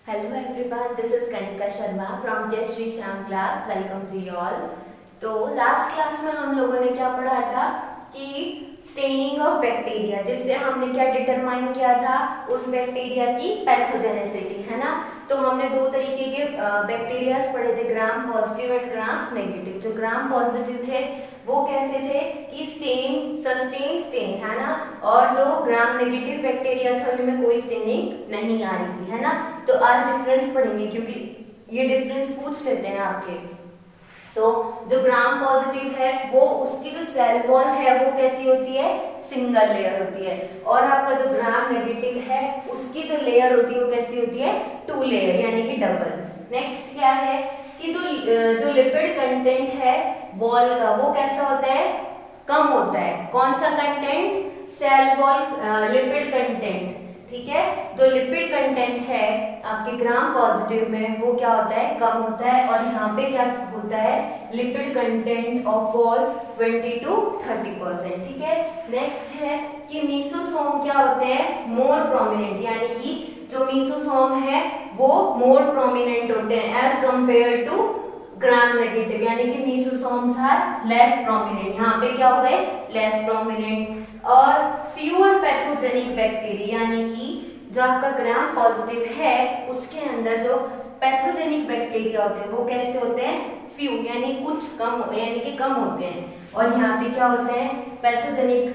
Hello everyone, this is Kanika Sharma from Jai Shri Shyam class. Welcome to you all. तो last class में हम लोगों ने क्या पढ़ा था कि स्टेनिंग ऑफ बैक्टीरिया, जिससे हमने क्या डिटरमाइन किया था उस बैक्टीरिया की पैथोजेनेसिटी, है ना। तो हमने दो तरीके के बैक्टीरियाज पढ़े थे, gram positive and gram negative. जो ग्राम पॉजिटिव थे वो कैसे थे कि सस्टेन स्टेन, है ना, और जो ग्राम नेगेटिव बैक्टीरिया था उनमें कोई स्टेनिंग नहीं आ रही थी, है ना। तो आज डिफरेंस पढ़ेंगे क्योंकि ये डिफरेंस पूछ लेते हैं आपके। तो जो ग्राम पॉजिटिव है वो उसकी जो सेल वॉल है वो कैसी होती है, सिंगल लेयर होती है, और आपका जो ग्राम नेगेटिव है उसकी जो लेयर होती है वो कैसी होती है, टू लेयर यानी कि डबल। नेक्स्ट क्या है कि जो लिपिड कंटेंट है वॉल का वो कैसा होता है, कम होता है। कौन सा content, cell wall lipid content, ठीक है। जो लिपिड कंटेंट है आपके ग्राम पॉजिटिव में वो क्या होता है, कम होता है, और यहाँ पे क्या होता है, lipid content of wall 20 to 30%, ठीक है। नेक्स्ट है कि मीसोसोम क्या होते हैं, मोर प्रोमिनेंट, यानी कि जो मीसोसोम है वो मोर प्रोमिनेंट होते हैं as compared to gram negative, यानी कि मीसोसोम्स आर लेस प्रोमिनेंट। यहाँ पे क्या हो गए, लेस प्रोमिनेंट। और फ्यूअर पैथोजेनिक बैक्टीरिया, यानी कि जो आपका ग्राम पॉजिटिव है उसके अंदर जो पैथोजेनिक बैक्टीरिया होते हैं वो कैसे होते हैं, फ्यू, यानी कुछ कम, यानी कि कम होते हैं। और यहाँ पे क्या होते हैं, पैथोजेनिक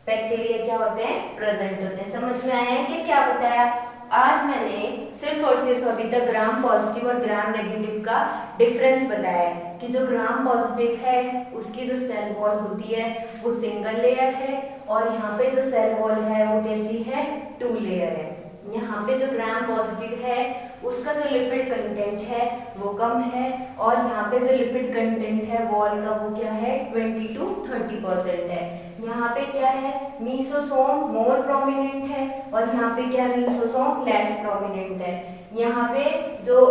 बैक्टीरिया क्या होते हैं, प्रेजेंट होते हैं। समझ में आया है कि क्या बताया आज मैंने, सिर्फ और सिर्फ अभी तक ग्राम पॉजिटिव और ग्राम नेगेटिव का डिफरेंस बताया है कि जो ग्राम पॉजिटिव है उसकी जो सेल वॉल होती है वो सिंगल लेयर है, और यहाँ पे जो सेल वॉल है वो कैसी है, टू लेयर है। यहाँ पे जो ग्राम पॉजिटिव है उसका जो लिपिड कंटेंट है वो कम है, और यहाँ पे जो लिपिड कंटेंट है वॉल का वो क्या है, 20 to 30% है। यहाँ पे क्या है, मीसोसोम मोर प्रोमिनेंट है, और यहाँ पे क्या है, मीसोसोम लेस प्रोमिनेंट है। यहाँ पे जो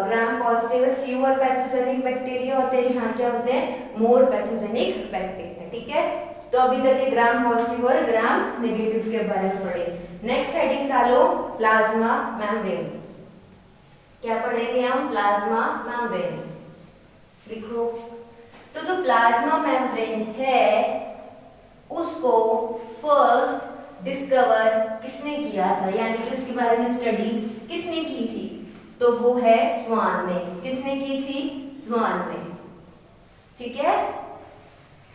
ग्राम पॉजिटिव है फ्यूअर पैथोजेनिक बैक्टीरिया होते हैं, यहाँ क्या होते हैं, मोर पैथोजेनिक बैक्टीरिया, ठीक है। तो अभी तक ये ग्राम पॉजिटिव और ग्राम नेगेटिव के बारे में पढ़े। नेक्स्ट हेडिंग डालो, प्लाज्मा मेम्ब्रेन। क्या पढ़ेंगे हम, प्लाज्मा मेम्ब्रेन, लिखो। तो जो प्लाज्मा मेम्ब्रेन है उसको फर्स्ट डिस्कवर किसने किया था, यानी कि उसके बारे में स्टडी किसने की थी, तो वो है स्वान ने। किसने की थी, स्वान ने, ठीक है।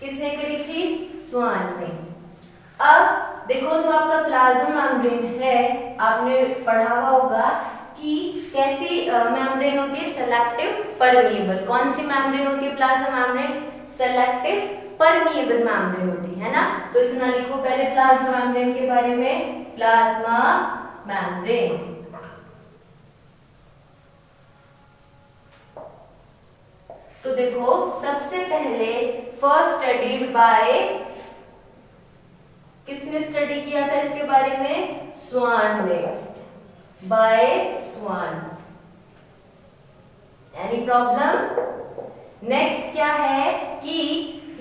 किसने करी थी, स्वान ने। अब देखो जो आपका प्लाज्मा मेम्ब्रेन है आपने पढ़ा हुआ होगा कि कैसी मेम्ब्रेन होती है, सेलेक्टिव परमिएबल। कौन सी मेम्ब्रेन होती है plasma membrane, selective permeable membrane होती है ना। तो इतना लिखो पहले प्लाज्मा मेम्ब्रेन के बारे में, प्लाज्मा मेम्ब्रेन। तो देखो सबसे पहले फर्स्ट स्टडीड बाय, किसने स्टडी किया था इसके बारे में, स्वान ने, by Swan. Any problem. Next क्या है कि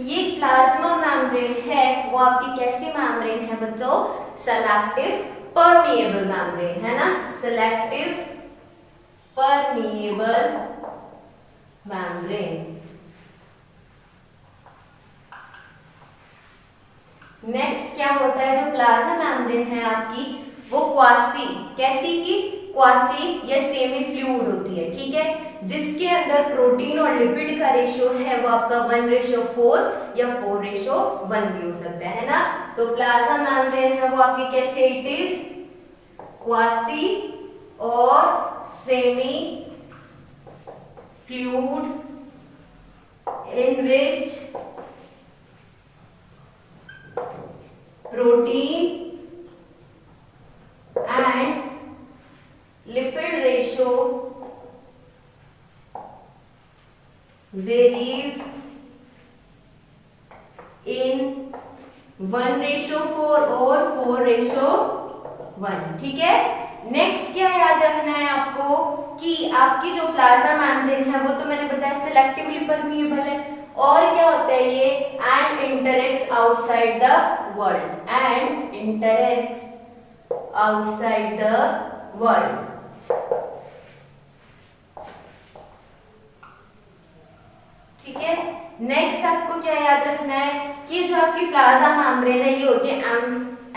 ये प्लाज्मा मेम्ब्रेन है वो आपकी कैसी मेम्ब्रेन है बच्चों, सेलेक्टिव परमिएबल मेम्ब्रेन, है ना, सेलेक्टिव परमिएबल मेम्ब्रेन। नेक्स्ट क्या होता है, जो प्लाज्मा मेम्ब्रेन है आपकी वो क्वासी, कैसी की, क्वासी या सेमी फ्लूइड होती है, ठीक है, जिसके अंदर प्रोटीन और लिपिड का रेशियो है वो आपका 1:4 या 4:1 भी हो सकता है ना। तो प्लाज्मा मेम्ब्रेन है वो आपकी कैसे, इट इज क्वासी और semi fluid in which protein and lipid ratio varies in 1:4 और 4:1, ठीक है। नेक्स्ट क्या याद रखना है आपको कि आपकी जो प्लाज्मा मेम्ब्रेन है वो तो मैंने बताया सेलेक्टिवली परमिएबल है, और क्या होता है ये, and interacts outside the world, and interacts outside the world. है। नेक्स्ट आपको क्या याद रखना है कि जो आपकी प्लाज्मा मेम्ब्रेन है ये होती है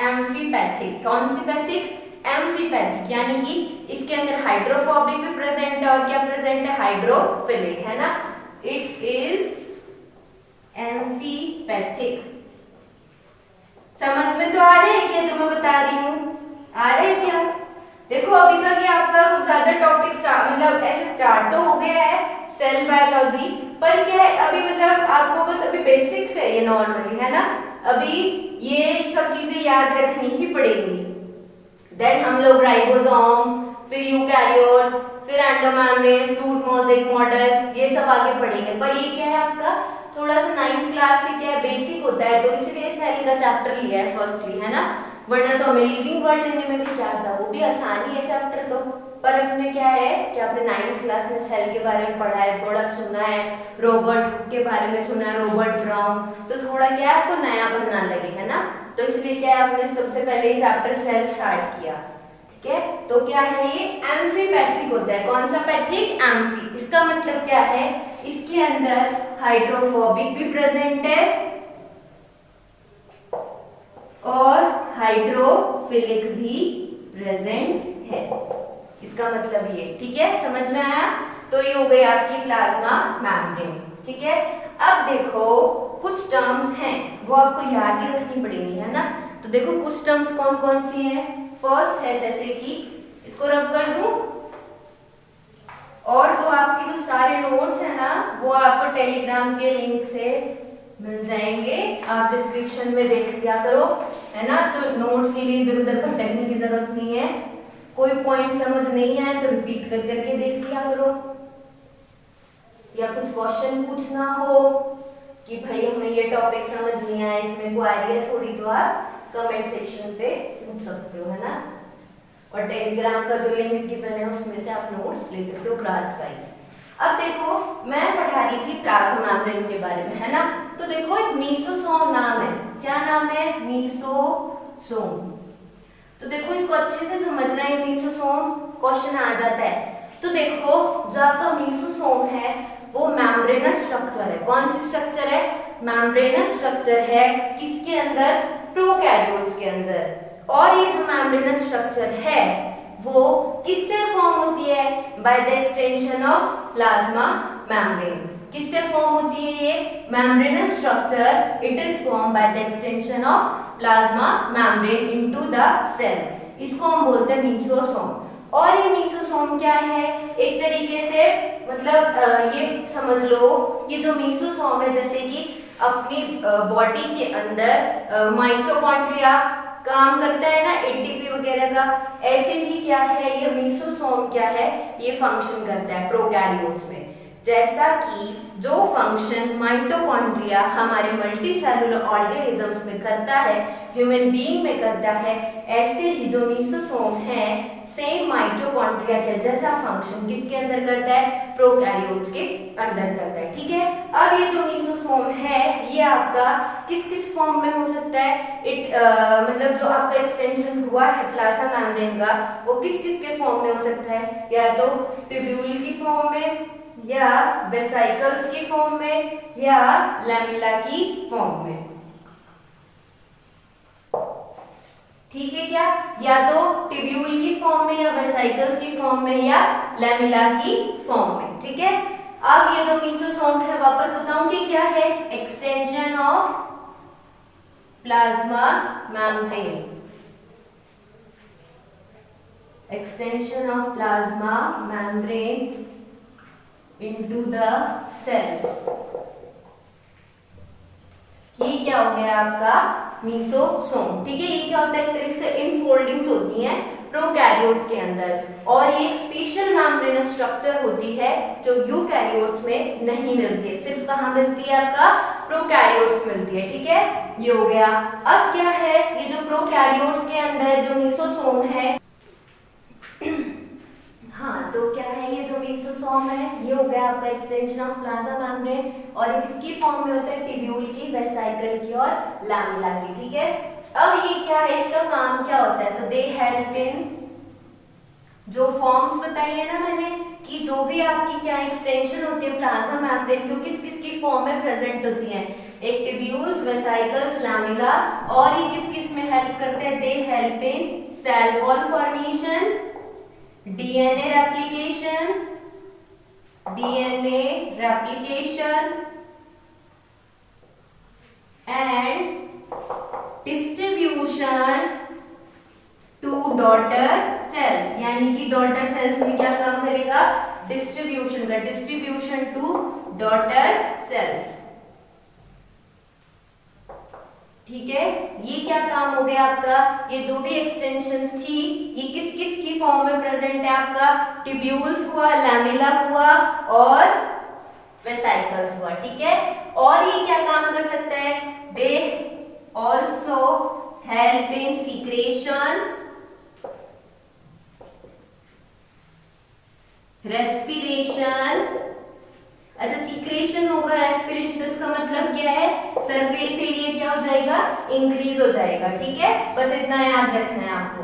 एम्फीपैथिक। कौन सी पैथिक? एम्फीपैथिक, यानी कि इसके अंदर हाइड्रोफोबिक भी प्रेजेंट है और क्या प्रेजेंट है? हाइड्रोफिलिक, है ना। It is amphipathic. समझ में तो आ रहा है क्या जो मैं बता रही हूँ? आ रहा है क्या? देखो अभी तक ये आपका कुछ ज्यादा टॉपिक मतलब ऐसे स्टार्ट तो हो गया है सेल बायोलॉजी, पर क्या है अभी मतलब आपको बस अभी बेसिक्स है ये नॉर्मली, है ना। अभी ये सब चीजें याद रखनी ही पड़ेगी। देन हम लोग राइबोसोम, फिर यूकैरियोट्स, फिर एंडोमेम्ब्रेन, फ्रूट मोज़ेक मॉडल, ये सब आगे पढ़ेंगे। पर ये क्या है आपका थोड़ा सा 9th क्लास से क्या बेसिक होता है, तो इसलिए सेल का चैप्टर लिया है फर्स्टली, है ना। वरना तो हमें लिविंग वर्ल्ड लेने में भी क्या था, वो भी आसानी है चैप्टर तो। पर अपने क्या है कि आपने 9th क्लास में सेल के बारे में पढ़ा है, थोड़ा सुना है, रॉबर्ट हुक के बारे में सुना है, रॉबर्ट ब्राउन, तो थोड़ा क्या आपको नया बनना लगे, है ना। तो इसलिए क्या है आपने सबसे पहले ये चैप्टर सेल स्टार्ट किया, ठीक है। तो क्या है ये एम्फीपैथिक होता है। कौन सा पैथिक? एम्फी। इसका मतलब क्या है, इसके अंदर हाइड्रोफोबिक भी प्रेजेंट है और हाइड्रोफिलिक भी प्रेजेंट है। इसका मतलब ये, ठीक है, समझ में आया। तो ये हो गई आपकी प्लाज्मा मेम्ब्रेन, ठीक है। अब देखो कुछ टर्म्स हैं वो आपको याद ही रखनी पड़ेंगी, है ना। तो देखो कुछ टर्म्स कौन कौन सी हैं। फर्स्ट है जैसे कि इसको रब कर दूं, और जो आपकी जो सारे नोट्स है ना वो आपको टेलीग्राम के लिंक से मिल जाएंगे, आप डिस्क्रिप्शन में देख लिया करो, है ना। तो नोट्स के लिए इधर उधर भटकने की जरूरत नहीं है। कोई पॉइंट समझ नहीं आए तो रिपीट कर करके देख लिया करो, या कुछ क्वेश्चन पूछना हो कि भाई हमें ये टॉपिक समझ नहीं आया, इसमें कोई आइडिया थोड़ी, तो आप कमेंट सेक्शन पे पूछ सकते हो, है ना। और टेलीग्राम का जो लिंक गिवन है उसमें से आप नोट्स ले सकते हो क्लास वाइज। अब देखो मैं पढ़ा रही थी प्लाज्मा मेम्ब्रेन के बारे में, है ना। तो देखो एक मीसोसोम नाम है। क्या नाम है? मीसोसोम। तो देखो इसको अच्छे से समझना है, मीसोसोम क्वेश्चन आ जाता है। तो देखो जो आपका मीसोसोम है वो मेम्ब्रेनस स्ट्रक्चर है। कौन सी स्ट्रक्चर है? मेम्ब्रेनस स्ट्रक्चर है। किसके अंदर? प्रोकैरियोट्स के अंदर। और ये जो मेम्ब्रेनस स्ट्रक्चर है वो किससे फॉर्म होती है? By the extension of plasma membrane. किससे फॉर्म होती है ये membranous structure? It is form by the extension of plasma membrane into the cell. इसको हम बोलते हैं मीसोसोम। और ये मीसोसोम क्या है? एक तरीके से मतलब ये समझ लो कि जो मीसोसोम है जैसे कि अपनी बॉडी के अंदर माइटोकॉन्ड्रिया काम करता है ना, एटीपी वगैरह का, ऐसे ही क्या है ये मीसोसोम क्या है ये फंक्शन करता है प्रोकैरियोट्स में। जैसा कि जो फंक्शन माइटोकॉन्ड्रिया हमारे मल्टीसेलुलर ऑर्गेनिजम्स में करता है, ह्यूमन बीइंग में करता है, ऐसे ही जो मीसोसोम है सेम माइटोकॉन्ड्रिया के जैसा फंक्शन किसके अंदर करता है? प्रोकैरियोट्स के अंदर करता है, ठीक है। अब ये जो मीसोसोम है ये आपका किस किस फॉर्म में हो सकता है? मतलब जो आपका एक्सटेंशन हुआ है प्लाज्मा मेम्ब्रेन का वो किस किस के फॉर्म में हो सकता है? या तो ट्यूब्यूल की फॉर्म में, या वेसिकल्स की फॉर्म में, या लैमेला की फॉर्म में, ठीक है क्या। या तो ट्यूब्यूल की फॉर्म में, या वेसिकल्स की फॉर्म में, या लैमेला की फॉर्म में, ठीक है। अब ये जो मीसोसोम है वापस बताऊंगी क्या है? Extension of plasma membrane. Extension of plasma membrane into the cells। ये क्या हो गया आपका? मीसोसोम, ठीक है। ये क्या होता है? एक तरीके से इनफोल्डिंग्स होती हैं प्रोकैरियोट्स के अंदर, और ये एक स्पेशल मेम्ब्रेनस स्ट्रक्चर होती है जो यूकैरियोट्स में नहीं मिलती है, सिर्फ कहाँ मिलती है? आपका प्रोकैरियोट्स में मिलती है, ठीक है। ये हो गया। अब क्या है ये जो प्रोकैरियोट्स के अंदर जो मीसोसोम है हाँ, तो क्या है ये जो मीसोसोम है ये हो गया आपका एक्सटेंशन ऑफ प्लाज्मा मेम्ब्रेन, और ये किसकी फॉर्म में होता है? ट्यूब्यूल की, वेसिकल की और लैमेला की, ठीक है। अब ये क्या है, इसका काम क्या होता है? तो दे हेल्प इन जो फॉर्म्स बताई है ना मैंने कि जो भी आपकी क्या एक्सटेंशन होती है प्लाज्मा मेम्ब्रेन की, किस किस की फॉर्म में प्रेजेंट होती है, एक ट्यूब्यूल्स, वेसिकल्स, लैमेला, और ये किस किस में हेल्प करते हैं, they help in cell wall formation, DNA replication and distribution to daughter cells, यानी कि डॉटर सेल्स में क्या काम करेगा, डिस्ट्रीब्यूशन का, डिस्ट्रीब्यूशन टू डॉटर सेल्स। ठीक है, ये क्या काम हो गया आपका, ये जो भी एक्सटेंशंस थी ये किस किस की फॉर्म में प्रेजेंट है आपका, ट्यूब्यूल्स हुआ, लैमेला हुआ और वेसिकल्स हुआ। ठीक है, और ये क्या काम कर सकता है, they also help in secretion, respiration. अच्छा, सीक्रेशन होगा, रेस्पिरेशन, तो इसका मतलब क्या है, सरफेस एरिया क्या हो जाएगा, इंक्रीज हो जाएगा। ठीक है, बस इतना याद रखना है आपको।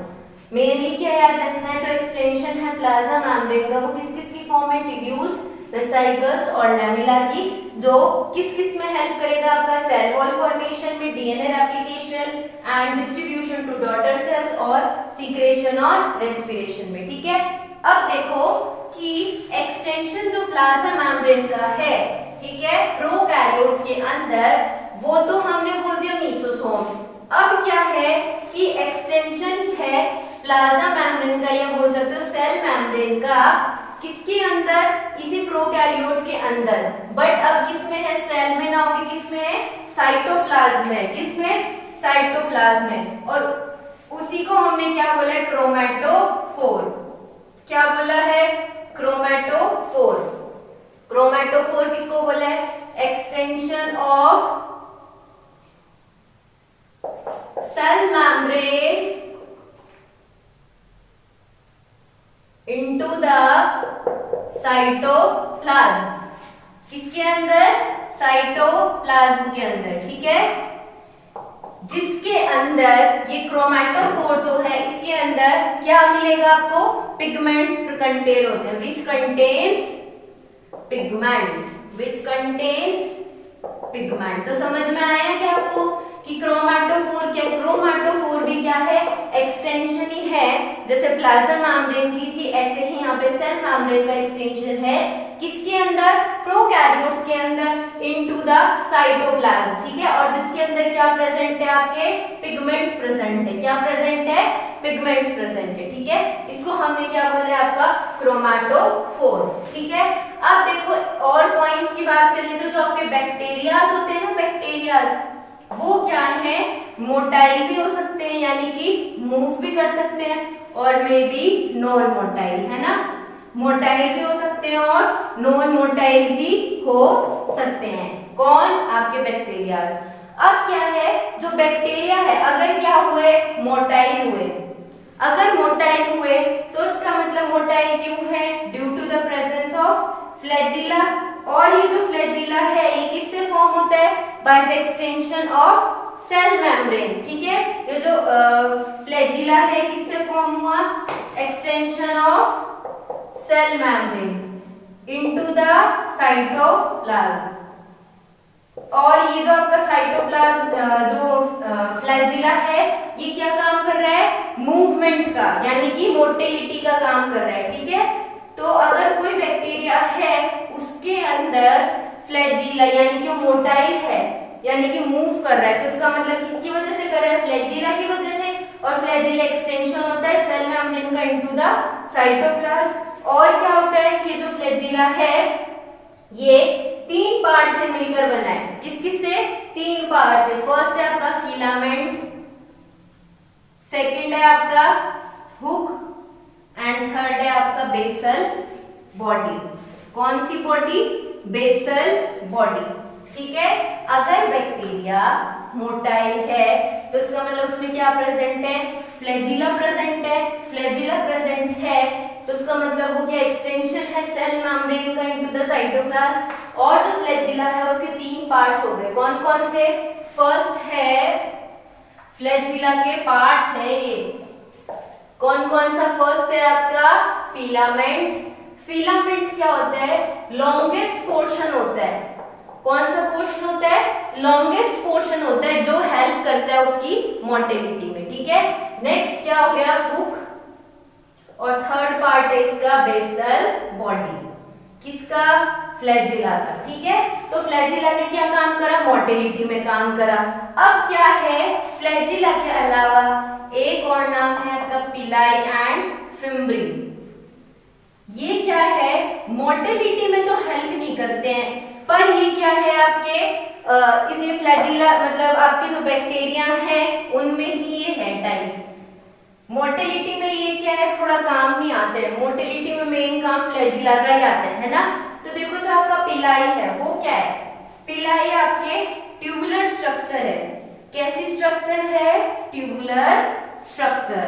मेनली क्या याद रखना है, जो एक्सटेंशन है प्लाज्मा मेम्ब्रेन का वो किस किस की फॉर्म है, ट्यूब्यूल्स, वेसिकल्स और लैमेला की, जो किस किस में हेल्प करेगा आपका, सेल वॉल फॉर्मेशन में, DNA replication and distribution to daughter cells और सीक्रेशन और रेस्पिरेशन में। ठीक है, अब देखो कि एक्सटेंशन जो प्लाज्मा मेम्ब्रेन का है, ठीक है, प्रोकैरियोट्स के अंदर, वो तो हमने बोल दिया मीसोसोम। अब क्या है कि एक्सटेंशन है प्लाज्मा मेम्ब्रेन का, या बोल सकते हो सेल मेम्ब्रेन का, किसके अंदर, इसी प्रोकैरियोट्स के अंदर, बट अब किसमें है, सेल में ना होके किसमें है, साइटोप्लाज्म में, किसमें, साइटोप्लाज्म में, और उसी को हमने क्या बोला है, क्रोमैटोफोर। क्या बोला है, क्रोमैटोफोर। क्रोमैटोफोर किसको बोला है, extension of cell membrane into the cytoplasm, किसके अंदर, साइटोप्लाज्म के अंदर। ठीक है, जिसके अंदर ये क्रोमैटोफोर जो है, इसके अंदर क्या मिलेगा आपको, पिगमेंट्स कंटेन होते हैं, which contains pigment, which contains pigment. तो समझ में आया क्या आपको कि क्रोमैटोफोर क्या, क्रोमैटोफोर भी क्या है, एक्सटेंशन ही है, जैसे प्लाज्मा मेम्ब्रेन की थी ऐसे ही यहाँ पे सेल मेम्ब्रेन का एक्सटेंशन है, किसके अंदर, प्रोकैरियोट्स के अंदर, इनटू द साइटोप्लाज्म। ठीक है, और जिसके अंदर क्या प्रेजेंट है, आपके पिगमेंट्स प्रेजेंट है, क्या प्रेजेंट है, पिगमेंट्स प्रेजेंट है। ठीक है, इसको हमने क्या बोला है, आपका क्रोमैटोफोर। ठीक है, अब देखो और पॉइंट्स की बात करें तो जो आपके बैक्टीरियाज होते हैं ना, बैक्टीरियाज वो क्या है, मोटाइल भी हो सकते हैं, यानी कि मूव भी कर सकते हैं, और मे बी नॉन मोटाइल, है ना, मोटाइल भी हो सकते हैं और नॉन मोटाइल भी हो सकते हैं। कौन, आपके बैक्टीरियाज। अब क्या है, जो बैक्टीरिया है अगर क्या हुए, मोटाइल हुए, अगर मोटाइल हुए तो इसका मतलब मोटाइल क्यों है, due to the presence of flagella, और ये जो फ्लैजिला है ये किससे फॉर्म होता है, by the extension of cell membrane. ठीक है, ये जो फ्लैजिला है किससे फॉर्म हुआ, extension of cell membrane into the cytoplasm, और ये जो आपका साइटोप्लाज्म जो फ्लैजिला है ये क्या काम कर रहा है, मूवमेंट का, यानी कि मोटिलिटी का काम कर रहा है। ठीक है, तो अगर कोई बैक्टीरिया है उसके अंदर फ्लैजिला, यानी कि मोटाइल है, यानी कि मूव कर रहा है, तो इसका मतलब किसकी वजह से कर रहा है, फ्लैजिला की वजह से, और फ्लैजिला एक्सटेंशन होता है सेल मेम्ब्रेन का इनटू द साइटोप्लाज्म। और क्या होता है कि जो फ्लैजिला है ये 3 पार्ट से मिलकर बना है, किस किस से, 3 पार्ट से। फर्स्ट है आपका फिलामेंट, सेकंड है आपका हुक, एंड थर्ड है आपका बेसल बॉडी। कौन सी बॉडी, बेसल बॉडी। ठीक है, अगर बैक्टीरिया मोटाइल है तो इसका मतलब उसमें क्या प्रेजेंट है, फ्लैजिला प्रेजेंट है, फ्लैजिला प्रेजेंट है तो इसका मतलब वो क्या, एक्सटेंशन है सेल मेम्ब्रेन का इनटू द साइटोप्लाज्म, और जो फ्लैजिला है उसके 3 पार्ट्स हो गए, कौन कौन से, फर्स्ट है फ्लैजिला के पार्ट्स है ये, कौन कौन सा फर्स्ट है आपका? फिलामेंट। फिलामेंट क्या होता है? लॉन्गेस्ट पोर्शन होता है। कौन सा पोर्शन होता है? लॉन्गेस्ट पोर्शन होता है जो हेल्प करता है उसकी मोटिलिटी में, ठीक है। नेक्स्ट क्या हो गया? हुक। और थर्ड पार्ट है इसका बेसल बॉडी। किसका? फ्लैजिला का, ठीक है। तो फ्लैजिला ने क्या काम करा? मोटिलिटी में काम करा। अब क्या है? फ्लैजिला के अलावा एक और नाम है आपका पिलाई एंड फिम्ब्री। ये क्या है? मोटिलिटी में तो हेल्प नहीं करते हैं, पर ये क्या है आपके इसे फ्लैजिला मतलब आपके जो बैक्टीरिया है उनमें ही ये है टाइप्स। मोटिलिटी में ये क्या है? थोड़ा काम नहीं आते हैं। मोटिलिटी में मेन काम फ्लैजिला का ही आता है ना। तो देखो जो आपका पिलाई है वो क्या है? पिलाई आपके ट्यूबुलर स्ट्रक्चर है। कैसी स्ट्रक्चर है? ट्यूबुलर स्ट्रक्चर,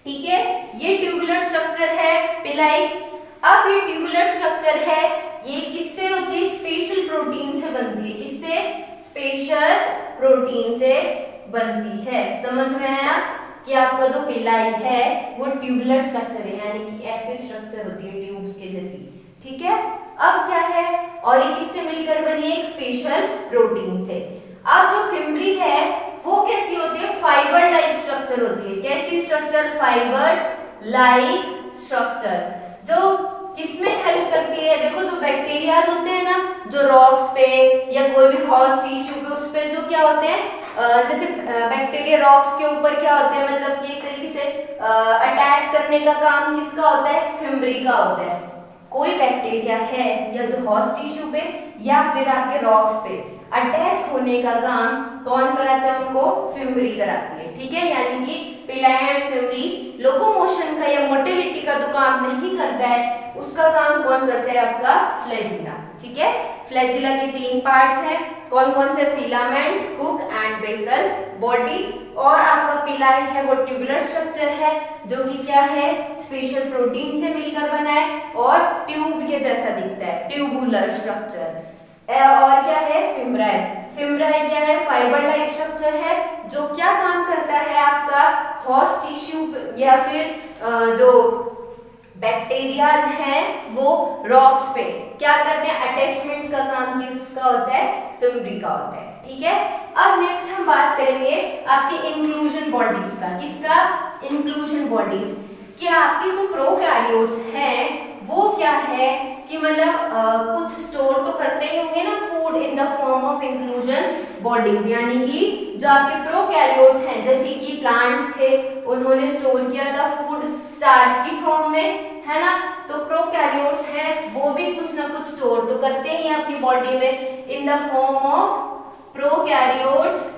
ठीक है। ये ट्यूबुलर स्ट्रक्चर है पिलाई। अब ये ट्यूबुलर स्ट्रक्चर है, ये किससे होती है? स्पेशल प्रोटीन से बनती है। किससे? स्पेशल प्रोटीन से बनती है। समझ में आया कि आपका जो पिलाई है वो ट्यूबुलर स्ट्रक्चर है, यानी कि ऐसी स्ट्रक्चर होती है ट्यूब्स के जैसी, ठीक है। अब क्या है? और ये किससे मिलकर बनी है? एक स्पेशल प्रोटीन से। अब जो फिम्ब्री है वो कैसी होती है? फाइबर लाइक स्ट्रक्चर होती है। कैसी स्ट्रक्चर? फाइबर्स लाइक स्ट्रक्चर, जो किसमें हेल्प करती है? देखो जो बैक्टीरियाज होते हैं ना, जो रॉक्स पे या कोई भी हॉस्ट टिश्यू पे उस पे जो क्या होते हैं जैसे बैक्टीरिया रॉक्स के ऊपर क्या होते हैं, मतलब कि एक तरीके से अटैच करने का काम किसका होता है? फिम्ब्री का होता है। कोई बैक्टीरिया है या तो हॉस्ट टिश्यू पे या फिर आपके रॉक्स पे अटैच होने का काम कौन कराता है? उनको फिम्ब्री कराती है, ठीक है। यानी कि पिलाई एंड फिम्ब्री लोकोमोशन का या मोटिलिटी का तो काम नहीं करता है, उसका काम कौन करता है? आपका फ्लैजिला, ठीक है। फ्लैजिला के 3 पार्ट्स हैं। कौन कौन से? Filament, hook and basal body. और आपका पिलाई है वो ट्यूबुलर स्ट्रक्चर है जो कि क्या है? स्पेशल प्रोटीन से मिलकर बना है और ट्यूब के जैसा दिखता है, ट्यूबुलर स्ट्रक्चर। और क्या है? फिम्ब्राई। फिम्ब्राई क्या है? फाइबर लाइक स्ट्रक्चर है जो क्या काम करता है? आपका हॉस्ट टिश्यू या फिर जो बैक्टीरियाज हैं वो रॉक्स पे क्या करते हैं? अटैचमेंट का काम किसका होता है? फिम्ब्री का होता है, ठीक है। अब नेक्स्ट हम बात करेंगे आपकी इंक्लूजन बॉडीज का। किसका? Inclusion bodies. क्या आपके जो प्रोकैरियोट्स हैं वो क्या है कि मतलब कुछ स्टोर तो करते ही होंगे ना food in the form of inclusion bodies, यानी कि जो आपके प्रोकैरियोट्स हैं जैसे कि प्लांट्स थे उन्होंने स्टोर किया था फूड स्टार्च की फॉर्म में, है ना। तो प्रोकैरियोट्स हैं वो भी कुछ ना कुछ स्टोर तो करते ही हैं अपनी बॉडी में in the form of prokaryotes.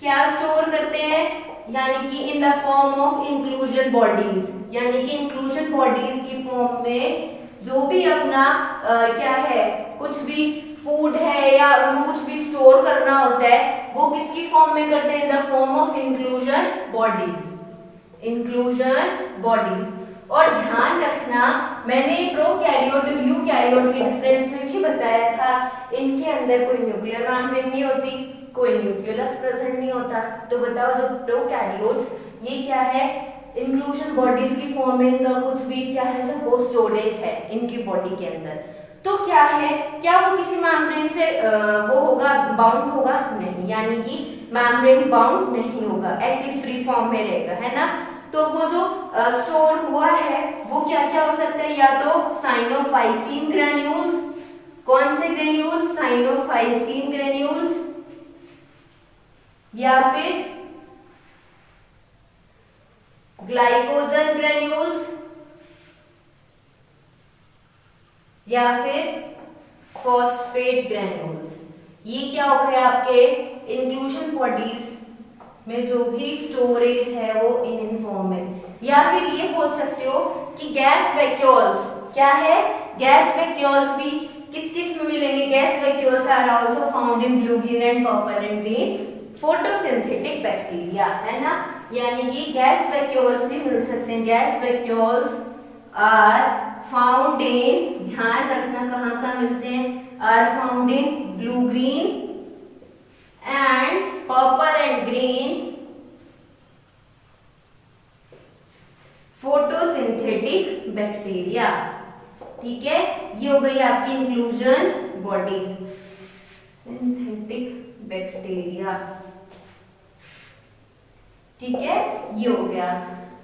क्या स्टोर करते हैं? यानी कि in the form of inclusion bodies, यानी कि इंक्लूजन बॉडीज की फॉर्म में जो भी अपना क्या है कुछ भी फूड है या उनको कुछ भी स्टोर करना होता है वो किसकी फॉर्म में करते हैं? In the form of inclusion bodies, inclusion bodies. और ध्यान रखना मैंने प्रोकैरियोट और यूकैरियोट के डिफरेंस में भी बताया था, इनके अंदर कोई न्यूक्लियर मेम्ब्रेन नहीं होती, कोई न्यूक्लियस प्रेजेंट नहीं होता। तो बताओ जो प्रोकैरियोट्स ये क्या है? इंक्लूजन बॉडीज की फॉर्म में इनका कुछ भी क्या है? सब स्टोरेज है इनकी बॉडी के अंदर। तो क्या है? क्या वो किसी मेम्ब्रेन से वो होगा बाउंड होगा? नहीं, यानी कि मेम्ब्रेन बाउंड नहीं होगा, ऐसी फ्री फॉर्म में रहेगा, है ना। तो वो जो स्टोर हुआ है वो क्या क्या हो सकता है? या तो साइनोफाइसिन ग्रेन्यूल्स। कौन से ग्रेन्यूल्स? Cyanophycin granules. या फिर ग्लाइकोजन ग्रेन्यूल्स, या फिर फॉस्फेट ग्रेन्यूल्स। ये क्या हो गए आपके इंक्लूजन बॉडीज में जो भी स्टोरेज है वो इन फॉर्म में। या फिर ये बोल सकते हो कि गैस वैक्यूल्स। क्या है? गैस वैक्यूल्स भी किस किस में मिलेंगे? Gas vacuoles are also found in blue green and purple and green photosynthetic bacteria, है ना। यानी कि गैस वैक्यूल्स भी मिल सकते हैं। Gas vacuoles are found in, ध्यान रखना कहाँ कहाँ मिलते हैं, are found in blue green and purple and green photosynthetic bacteria. ठीक है, ये हो गई आपकी इंक्लूजन बॉडीज, सिंथेटिक बैक्टीरिया। ठीक है, ये हो गया।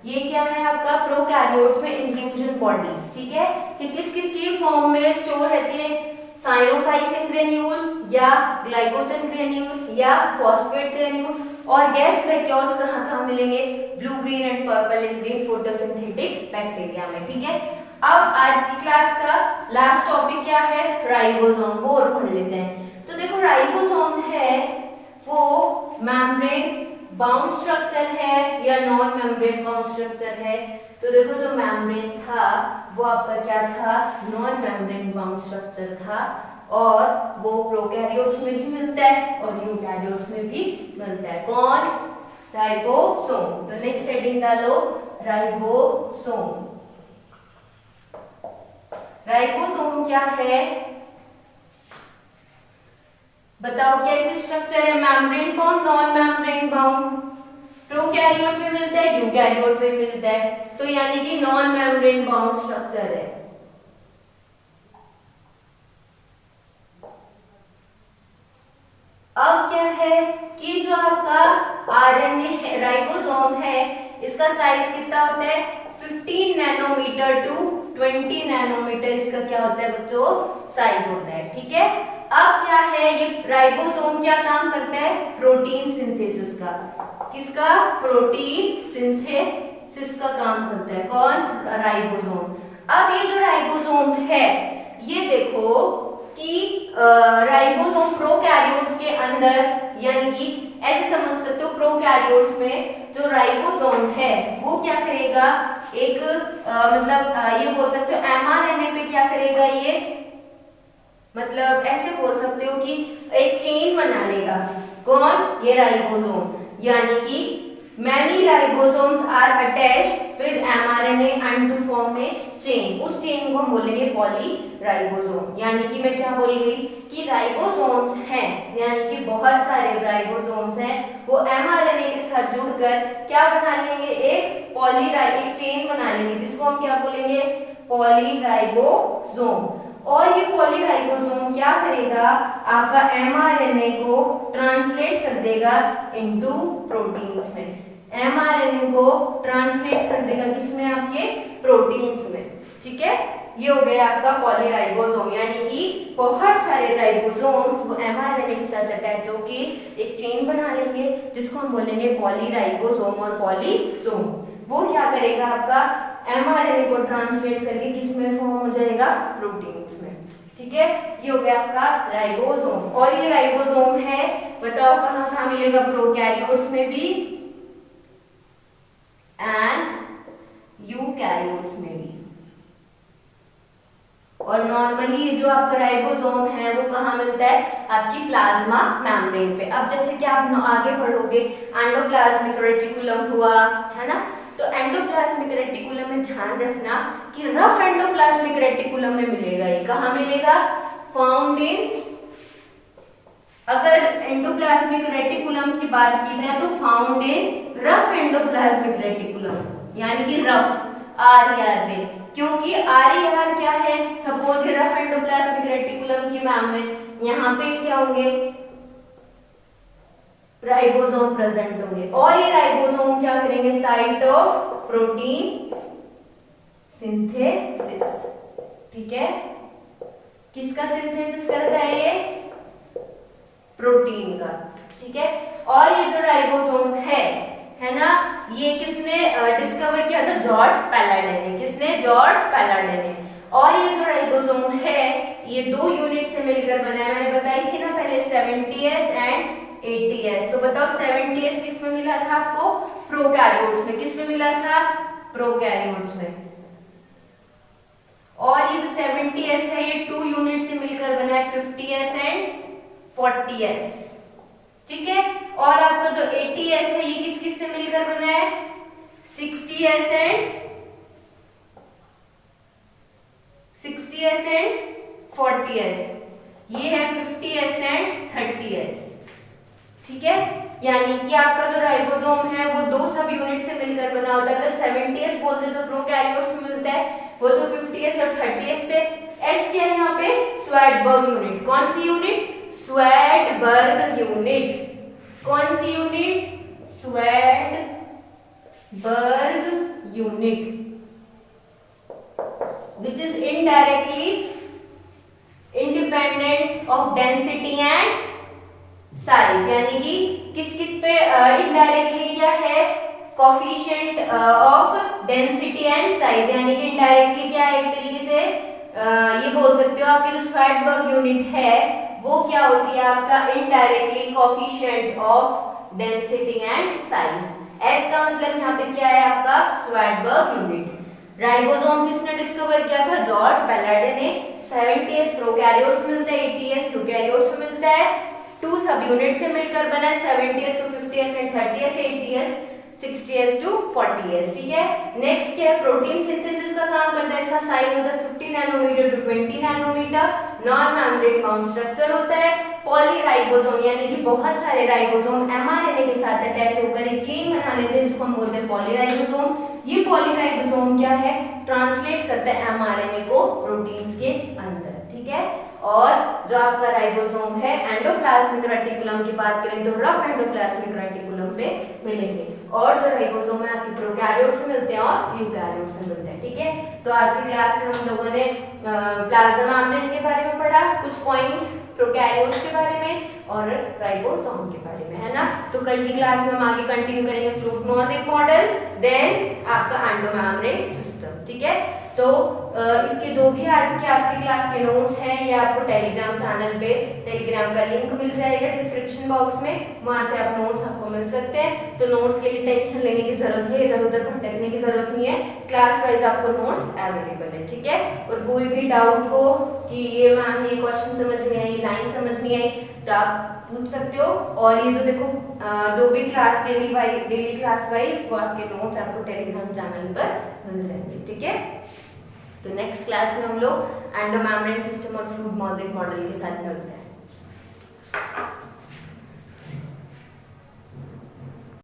ये क्या है आपका प्रोकैरियोट्स में इंक्लूजन बॉडीज। ठीक है, कि किस किस की फॉर्म में स्टोर रहती है, साइनोफाइसिन ग्रेन्यूल या ग्लाइकोजन ग्रेन्यूल या फॉस्फेट ग्रेन्यूल। और गैस वैक्यूल्स कहाँ कहाँ मिलेंगे, blue green and purple and green photosynthetic bacteria में। ठीक है, अब आज की क्लास का लास्ट टॉपिक क्या है, राइबोसोम, वो और पढ़ लेते हैं। तो देखो राइबोसोम है वो मेम्ब्रेन बाउंड स्ट्रक्चर है या नॉन मेम्ब्रेन बाउंड स्ट्रक्चर है। तो देखो जो मेम्ब्रेन था वो आपका क्या था, नॉन मेम्ब्रेन बाउंड स्ट्रक्चर था, और वो प्रोकैरियोट्स में भी मिलता है और यूकैरियोट्स में भी मिलता है। कौन, राइबोसोम। तो नेक्स्ट हेडिंग डालो, राइबोसोम। राइबोसोम क्या है बताओ, कैसे स्ट्रक्चर है, membrane bound non membrane bound, prokaryote में मिलता है यूकैरियोट में मिलता है, तो यानी कि नॉन मेम्ब्रेन बाउंड स्ट्रक्चर है। अब क्या है कि जो आपका आरएनए है, राइबोसोम है, इसका साइज कितना होता है, 15 नैनोमीटर टू 20 नैनोमीटर इसका क्या होता है बच्चों, साइज होता है। ठीक है, अब क्या है, ये राइबोसोम क्या काम करता है, प्रोटीन सिंथेसिस का। किसका, प्रोटीन सिंथेसिस का काम करता है। कौन, राइबोसोम। अब ये जो राइबोसोम है, ये देखो कि राइबोसोम प्रोकैरियोट्स के अंदर, यानी कि ऐसे समझ सकते हो प्रोकैरियोट्स में जो राइबोसोम है वो क्या करेगा, एक ये बोल सकते हो एमआरएनए पे क्या करेगा, ये मतलब ऐसे बोल सकते हो कि एक चेन बना लेगा। कौन, ये राइबोसोम, यानी कि many ribosomes are attached with mRNA and to form a chain। उस चेन को हम बोलेंगे पॉलीराइबोसोम। यानी कि मैं क्या बोल गई कि राइबोसोम्स हैं, यानी कि बहुत सारे राइबोसोम्स हैं, वो mRNA के साथ जुड़कर क्या बना लेंगे, एक एक चेन बना लेंगे, जिसको हम क्या बोलेंगे, पॉलीराइबोसोम। और ये पॉलीराइबोसोम क्या करेगा, आपका mRNA को ट्रांसलेट कर देगा इनटू प्रोटीन्स में। mRNA को ट्रांसलेट कर देगा किसमें, आपके प्रोटीन्स में। ठीक है, ये हो गया आपका पॉलीराइबोसोम, यानी कि बहुत सारे राइबोसोम्स वो mRNA के साथ अटैच होके एक चेन बना लेंगे, जिसको हम बोलेंगे पॉलीराइबोसोम और पॉलीसोम। वो क्या करेगा, आपका mRNA को ट्रांसलेट करके किसमें फॉर्म हो जाएगा, प्रोटीन्स में। ठीक है, ये हो गया आपका राइबोसोम। और ये राइबोसोम है, बताओ कहाँ कहाँ मिलेगा, प्रोकैरियोट्स में भी एंड यूकैरियोट्स में भी। और नॉर्मली जो आपका राइबोसोम है वो कहाँ मिलता है, आपकी प्लाज्मा मेम्ब्रेन पे। अब जैसे कि आप आगे पढ़ोगे, एंडोप्लाज्मिक रेटिकुलम हुआ, है ना, तो एंडोप्लाज्मिक रेटिकुलम में ध्यान रखना कि रफ एंडोप्लाज्मिक रेटिकुलम में मिलेगा। ये कहाँ मिलेगा, फाउंड इन, अगर एंडोप्लाज्मिक रेटिकुलम की बात की जाए तो found in rough endoplasmic reticulum, यानी कि रफ RER में। क्योंकि RER क्या है, सपोज ये रफ एंडोप्लाज्मिक रेटिकुलम की मेम्ब्रेन, यहाँ पे क्या होंगे, राइबोसोम प्रेजेंट होंगे, और ये राइबोसोम क्या करेंगे, साइट ऑफ प्रोटीन सिंथेसिस। ठीक है, किसका सिंथेसिस करता है ये, प्रोटीन का। ठीक है, और ये जो राइबोसोम है ना, ये किसने डिस्कवर किया था, जॉर्ज पैलाडे ने। किसने, जॉर्ज पैलाडे ने। और ये जो राइबोसोम है ये 2 यूनिट से मिलकर बना है, मैंने बताई थी ना पहले, 70S एंड 80S। तो बताओ 70S किस में मिला था आपको, प्रोकैरियोट्स में। किस में मिला था, प्रोकैरियोट्स में। और ये जो 70S है ये 2 यूनिट से मिलकर बना है, 50S एंड 40S। ठीक है, और आपका जो 80S है ये किस किस से मिलकर बना है, 60S एंड 40S। ये है 50S एंड 30S। ठीक है, यानी कि आपका जो राइबोसोम है वो 2 सब यूनिट से मिलकर बना होता है। अगर 70S बोलते जो वो तो 50s और 30s से। एस क्या है यहाँ पे? Svedberg unit. कौन सी यूनिट? Svedberg unit. कौन सी unit? Svedberg unit, which is indirectly independent of density and size। यानी कि किस किस पे इनडायरेक्टली क्या है? Coefficient of density and size. यानी कि इनडायरेक्टली क्या है? एक तरीके से ये बोल सकते हो आपकी जो स्वेडबर्ग यूनिट है वो क्या होती है आपका? Indirectly coefficient of density and size. S का मतलब यहाँ पे क्या है आपका? Svedberg unit. राइबोसोम किसने डिस्कवर किया था? जॉर्ज बैलाडे ने। 70s प्रोकैरियोट्स मिलते हैं, 80s यूकैरियोट्स में मिलता है। 2 सब यूनिट से मिलकर बना है, 70s to 50s and 30s, 80s, 60s to 40s। ठीक है। नेक्स्ट क्या है? प्रोटीन सिंथेसिस का काम करता है। इसका साइज होता है 50 nanometer to 20 nanometer. Non membrane bound structure होता है। पॉलीराइबोसोम यानी कि बहुत सारे राइबोसोम एमआरएनए के साथ अटैच होकर एक चेन बना लेते हैं जिसको हम बोलते हैं पॉलीराइबोसोम। ये पॉलीराइबोसोम क्या है? ट्रांसलेट करता है एमआरएनए को प्रोटीन्स के अंदर। ठीक है। और जो आपका राइबोसोम है एंडोप्लाज्मिक रेटिकुलम की बात करें तो रफ एंडोप्लाज्मिक रेटिकुलम पे मिलेंगे। और जो राइबोसोम है आपकी प्रोकैरियोट्स में मिलते हैं और यूकैरियोट्स में मिलते हैं। ठीक है। तो आज की क्लास में हम लोगों ने प्लाज्मा मेम्ब्रेन के बारे में पढ़ा, कुछ पॉइंट्स प्रोकैरियोट्स के बारे में और राइबोसोम के बारे में, है ना। तो कल की क्लास में हम आगे कंटिन्यू करेंगे फ्रूट मोज़ेक मॉडल, देन आपका एंडोमेम्ब्रेन सिस्टम। ठीक है। तो इसके जो भी आज के आपकी क्लास के नोट्स हैं ये आपको टेलीग्राम चैनल पे, टेलीग्राम का लिंक मिल जाएगा डिस्क्रिप्शन बॉक्स में, वहां से आप नोट्स आपको मिल सकते हैं। तो नोट्स के लिए टेंशन लेने की जरूरत नहीं है, इधर उधर भटकने की जरूरत नहीं है, क्लास वाइज आपको नोट्स अवेलेबल है। ठीक है। और कोई भी डाउट हो कि ये मैम ये क्वेश्चन समझ नहीं आई, लाइन समझ नहीं आई, तो आप पूछ सकते हो। और ये जो देखो जो भी क्लास डेली क्लास वाइज वो आपके नोट्स आपको टेलीग्राम चैनल पर मिल जाएंगे। ठीक है। तो नेक्स्ट क्लास में हम लोग एंडोमेम्ब्रेन सिस्टम और फ्लूइड मोज़ेक मॉडल के साथ मिलते हैं।